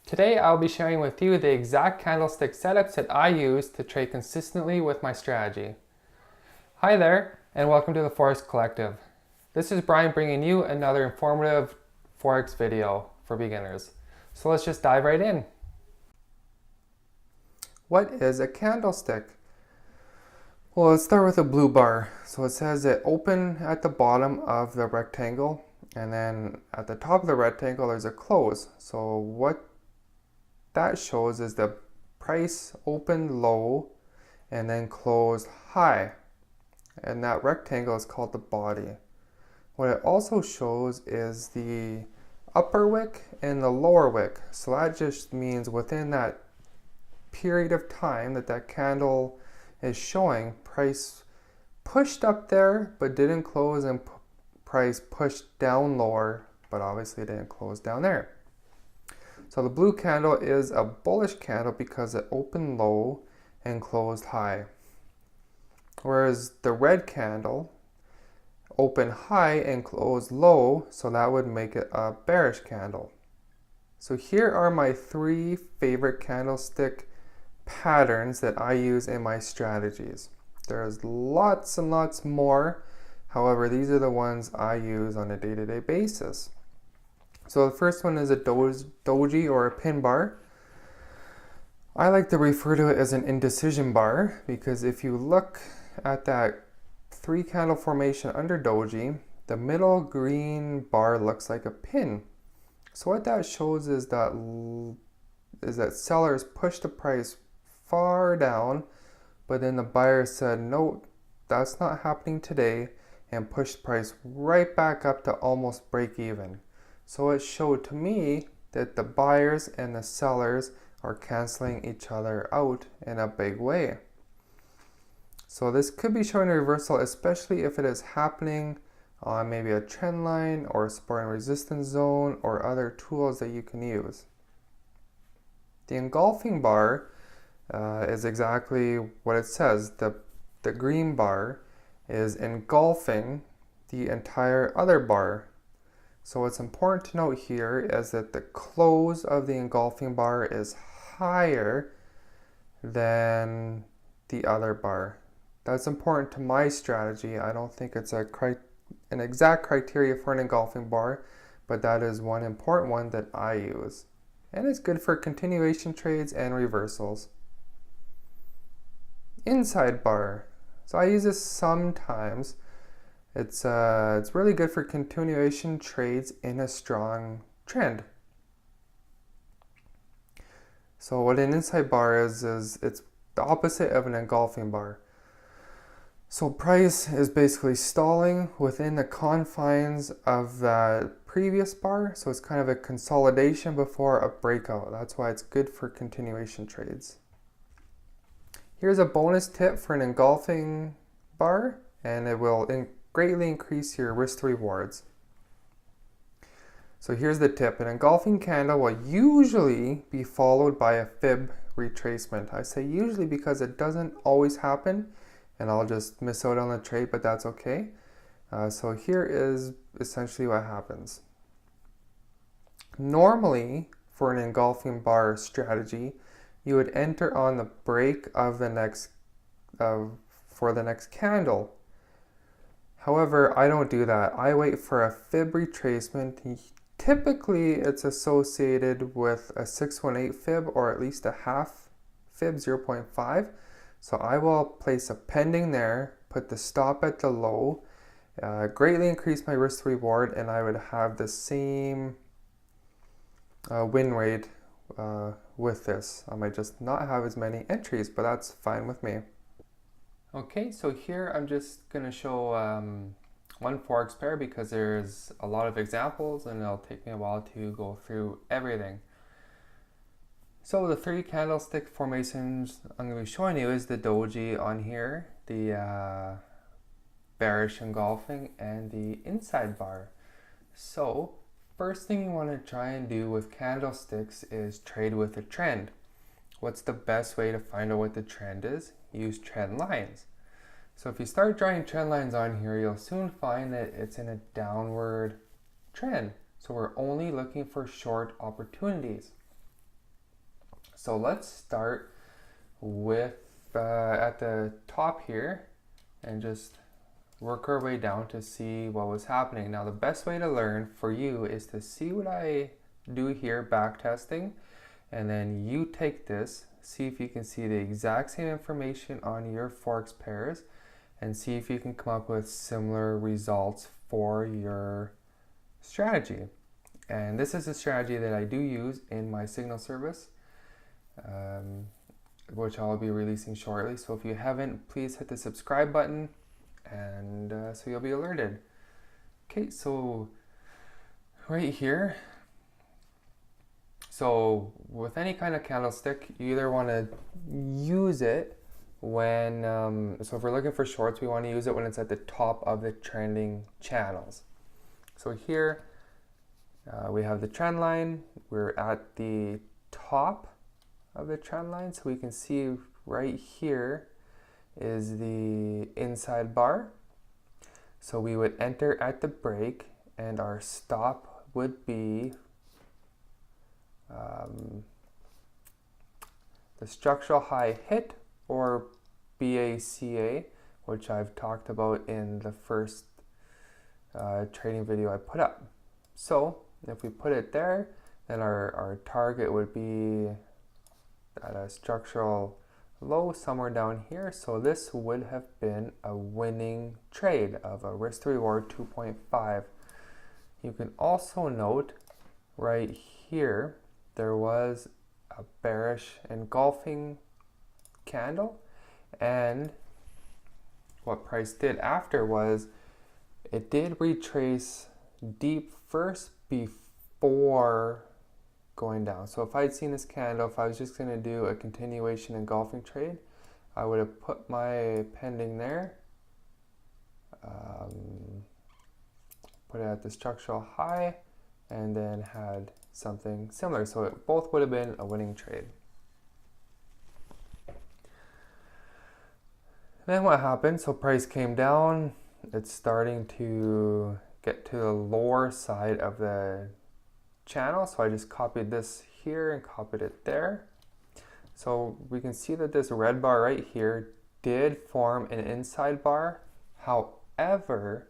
Today I'll be sharing with you the exact candlestick setups that I use to trade consistently with my strategy. Hi there, and welcome to the Forex Collective. This is Brian bringing you another informative Forex video for beginners. So let's just dive right in. What is a candlestick? Well, let's start with a blue bar. So it says it open at the bottom of the rectangle, and then at the top of the rectangle there's a close. So what that shows is the price opened low and then closed high, and that rectangle is called the body. What it also shows is the upper wick and the lower wick. So that just means within that period of time that candle is showing, price pushed up there but didn't close, and price pushed down lower but obviously didn't close down there. So the blue candle is a bullish candle because it opened low and closed high. Whereas the red candle opened high and closed low, so that would make it a bearish candle. So here are my three favorite candlestick patterns that I use in my strategies. There's lots and lots more. However, these are the ones I use on a day-to-day basis. So the first one is a doji or a pin bar. I like to refer to it as an indecision bar because if you look at that three candle formation under doji, the middle green bar looks like a pin. So what that shows is that sellers pushed the price far down, but then the buyer said, no, that's not happening today, and pushed price right back up to almost break even. So it showed to me that the buyers and the sellers are canceling each other out in a big way. So this could be showing a reversal, especially if it is happening on maybe a trend line or a support and resistance zone or other tools that you can use. The engulfing bar is exactly what it says. The green bar is engulfing the entire other bar. So what's important to note here is that the close of the engulfing bar is higher than the other bar. That's important to my strategy. I don't think it's an exact criteria for an engulfing bar, but that is one important one that I use. And it's good for continuation trades and reversals. Inside bar. So I use this sometimes. It's really good for continuation trades in a strong trend. So what an inside bar is it's the opposite of an engulfing bar. So price is basically stalling within the confines of that previous bar. So it's kind of a consolidation before a breakout. That's why it's good for continuation trades. Here's a bonus tip for an engulfing bar, and it will greatly increase your risk to rewards. So here's the tip. An engulfing candle will usually be followed by a fib retracement. I say usually because it doesn't always happen, and I'll just miss out on the trade, but that's okay. So here is essentially what happens. Normally, for an engulfing bar strategy, you would enter on the break of the next for the next candle. However, I don't do that. I wait for a fib retracement. Typically, it's associated with a 618 fib or at least a half fib, 0.5. So I will place a pending there, put the stop at the low, greatly increase my risk to reward, and I would have the same win rate with this. I might just not have as many entries, but that's fine with me. Okay, so here I'm just going to show one Forex pair because there's a lot of examples and it'll take me a while to go through everything. So the three candlestick formations I'm going to be showing you is the doji on here, the bearish engulfing, and the inside bar. So first thing you want to try and do with candlesticks is trade with a trend. What's the best way to find out what the trend is? Use trend lines. So if you start drawing trend lines on here, you'll soon find that it's in a downward trend. So we're only looking for short opportunities. So let's start with at the top here and just work our way down to see what was happening. Now the best way to learn for you is to see what I do here, back testing, and then you take this, see if you can see the exact same information on your Forex pairs, and see if you can come up with similar results for your strategy. And this is a strategy that I do use in my signal service, which I'll be releasing shortly. So if you haven't, please hit the subscribe button, and so you'll be alerted. Okay, so right here, so with any kind of candlestick, you either want to use it when, so if we're looking for shorts, we want to use it when it's at the top of the trending channels. So here we have the trend line, we're at the top of the trend line, so we can see right here is the inside bar. So we would enter at the break, and our stop would be the structural high hit, or BACA, which I've talked about in the first trading video I put up. So if we put it there, then our target would be at a structural low somewhere down here. So this would have been a winning trade of a risk to reward 2.5. You can also note right here there was a bearish engulfing candle, and what price did after was it did retrace deep first before going down. So if I'd seen this candle, if I was just going to do a continuation engulfing trade, I would have put my pending there, put it at the structural high, and then had something similar. So it both would have been a winning trade. Then what happened? So price came down. It's starting to get to the lower side of the channel. So I just copied this here and copied it there. So we can see that this red bar right here did form an inside bar. However,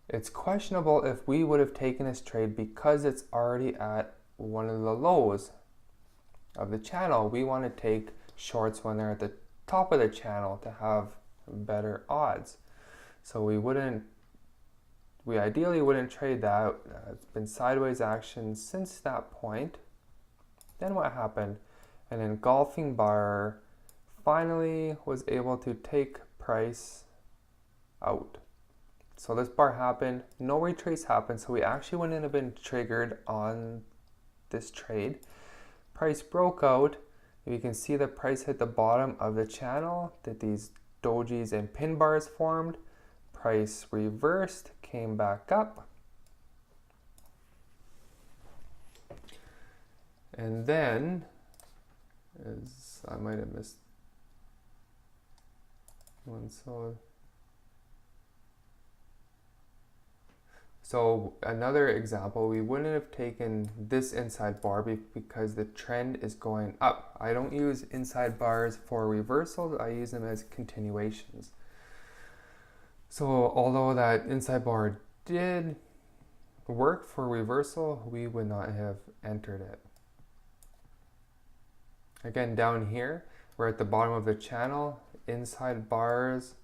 it's questionable if we would have taken this trade because it's already at one of the lows of the channel. We want to take shorts when they're at the top of the channel to have better odds. So we ideally wouldn't trade that. It's been sideways action since that point. Then what happened? An engulfing bar finally was able to take price out. So this bar happened, no retrace happened, so we actually wouldn't have been triggered on this trade. Price broke out. You can see the price hit the bottom of the channel, that these dojis and pin bars formed. Price reversed, came back up. And then, I might have missed one. So another example, we wouldn't have taken this inside bar because the trend is going up. I don't use inside bars for reversals, I use them as continuations. So although that inside bar did work for reversal, we would not have entered it. Again, down here, we're at the bottom of the channel. Inside bars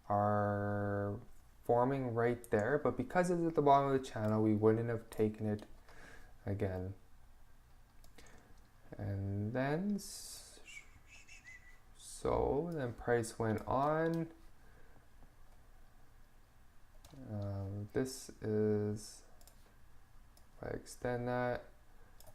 are forming right there, but because it's at the bottom of the channel, we wouldn't have taken it again. And then, so then price went on. This is, if I extend that,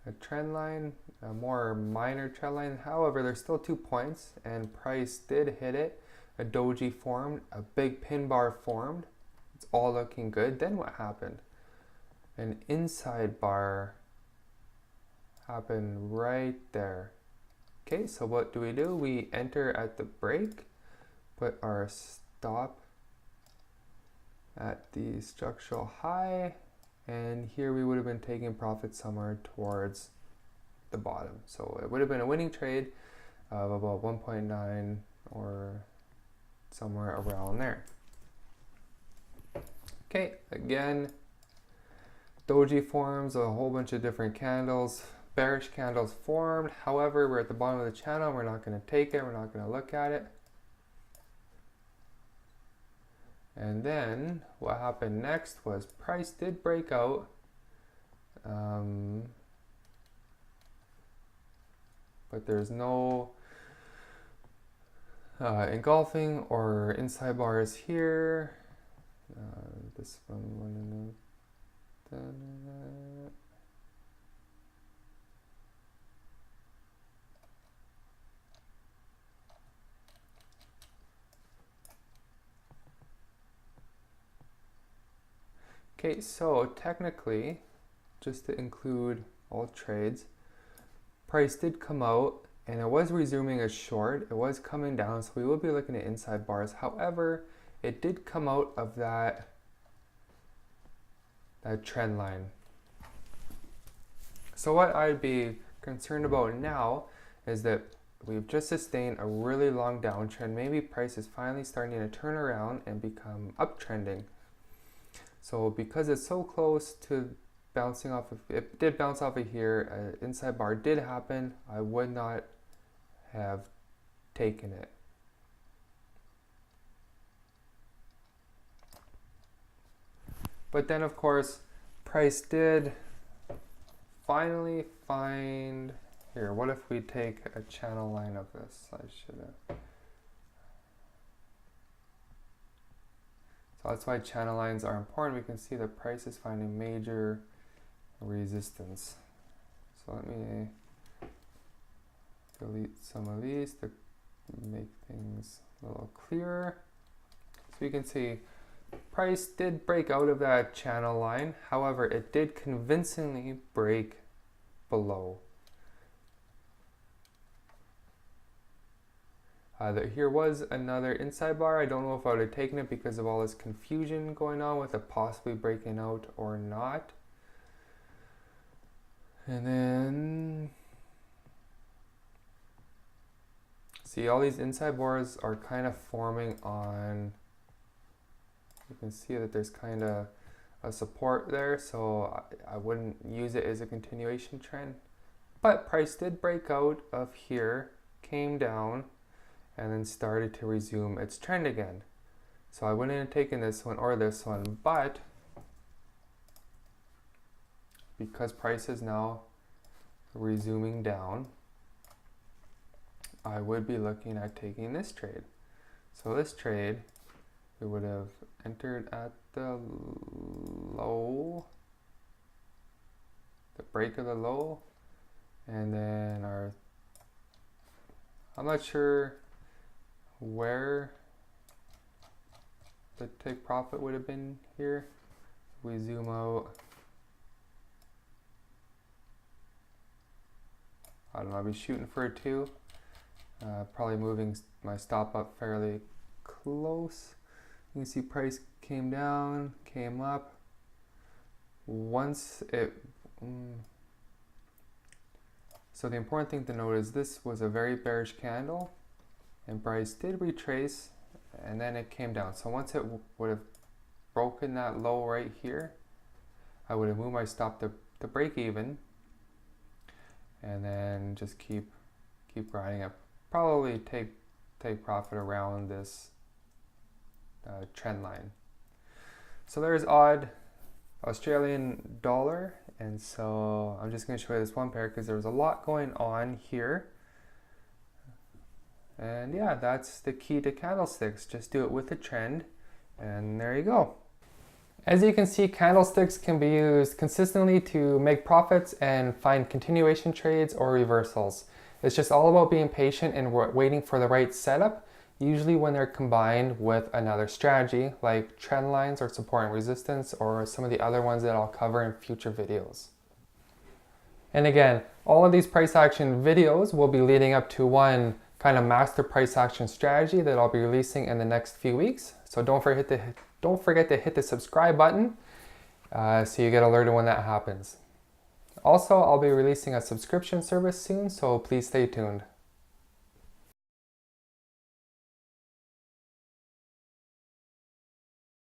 a trend line, a more minor trend line. However, there's still 2 points, and price did hit it. A doji formed, a big pin bar formed. It's all looking good. Then what happened? An inside bar happened right there. Okay, so what do? We enter at the break, put our stop at the structural high, and here we would have been taking profit somewhere towards the bottom. So it would have been a winning trade of about 1.9 or somewhere around there. Okay, again, doji forms a whole bunch of different candles. Bearish candles formed. However, we're at the bottom of the channel. We're not going to take it. We're not going to look at it. And then what happened next was price did break out. But there's no engulfing or inside bars here. This one. Okay, so technically, just to include all trades, price did come out and it was resuming a short. It was coming down, so we will be looking at inside bars. However, it did come out of that trend line. So what I'd be concerned about now is that we've just sustained a really long downtrend. Maybe price is finally starting to turn around and become uptrending. So because it's so close to bouncing off of, it did bounce off of here, inside bar did happen, I would not have taken it. But then of course, price did finally find, here, what if we take a channel line of this? I should have. So that's why channel lines are important. We can see the price is finding major resistance. So let me delete some of these to make things a little clearer. So you can see price did break out of that channel line. However, it did convincingly break below. Here was another inside bar. I don't know if I would have taken it because of all this confusion going on with it possibly breaking out or not. And then, see, all these inside bars are kind of forming on, you can see that there's kind of a support there, so I wouldn't use it as a continuation trend. But price did break out of here, came down, and then started to resume its trend again. So I wouldn't have taken this one or this one, but because price is now resuming down, I would be looking at taking this trade. So this trade, we would have entered at the low, the break of the low, and then I'm not sure where the take profit would have been here. We zoom out, I don't know, I'll be shooting for a 2, probably moving my stop up fairly close. You can see price came down, came up. Once it, so the important thing to note is this was a very bearish candle, and price did retrace, and then it came down. So once it would have broken that low right here, I would have moved my stop to break even, and then just keep riding up. Probably take profit around this trend line. So there's odd Australian dollar, and so I'm just going to show you this one pair because there was a lot going on here. And yeah, that's the key to candlesticks. Just do it with a trend, and there you go. As you can see, candlesticks can be used consistently to make profits and find continuation trades or reversals. It's just all about being patient and waiting for the right setup, usually when they're combined with another strategy like trend lines or support and resistance, or some of the other ones that I'll cover in future videos. And again, all of these price action videos will be leading up to one kind of master price action strategy that I'll be releasing in the next few weeks. So don't forget to hit the subscribe button so you get alerted when that happens. Also, I'll be releasing a subscription service soon, so please stay tuned.